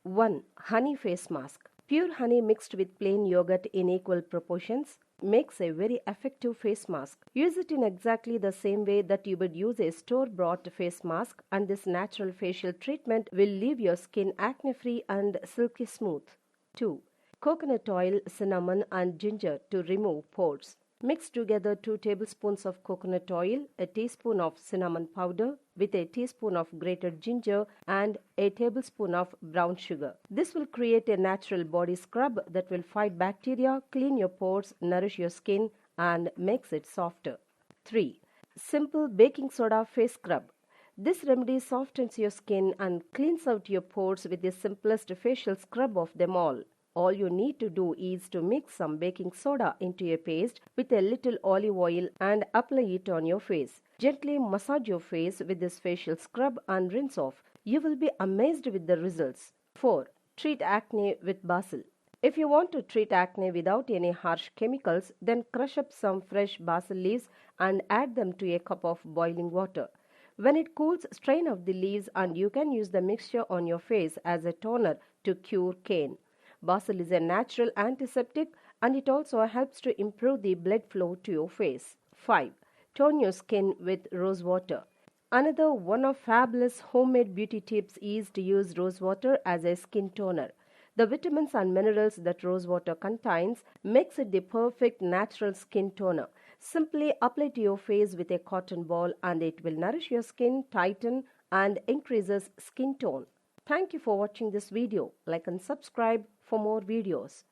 1. Honey face mask. Pure honey mixed with plain yogurt in equal proportions makes a very effective face mask. Use it in exactly the same way that you would use a store-bought face mask, and this natural facial treatment will leave your skin acne-free and silky smooth. 2. Coconut oil, cinnamon and ginger to remove pores. Mix together 2 tablespoons of coconut oil, a teaspoon of cinnamon powder with a teaspoon of grated ginger and a tablespoon of brown sugar. This will create a natural body scrub that will fight bacteria, clean your pores, nourish your skin and makes it softer. 3. Simple baking soda face scrub. This remedy softens your skin and cleans out your pores with the simplest facial scrub of them all. All you need to do is to mix some baking soda into a paste with a little olive oil and apply it on your face. Gently massage your face with this facial scrub and rinse off. You will be amazed with the results. 4. Treat acne with basil. If you want to treat acne without any harsh chemicals, then crush up some fresh basil leaves and add them to a cup of boiling water. When it cools, strain off the leaves and you can use the mixture on your face as a toner to cure cane. Basil is a natural antiseptic and it also helps to improve the blood flow to your face. 5. Tone your skin with rose water. Another one of fabulous homemade beauty tips is to use rose water as a skin toner. The vitamins and minerals that rose water contains makes it the perfect natural skin toner. Simply apply to your face with a cotton ball and it will nourish your skin, tighten and increases skin tone. Thank you for watching this video. Like and subscribe for more videos.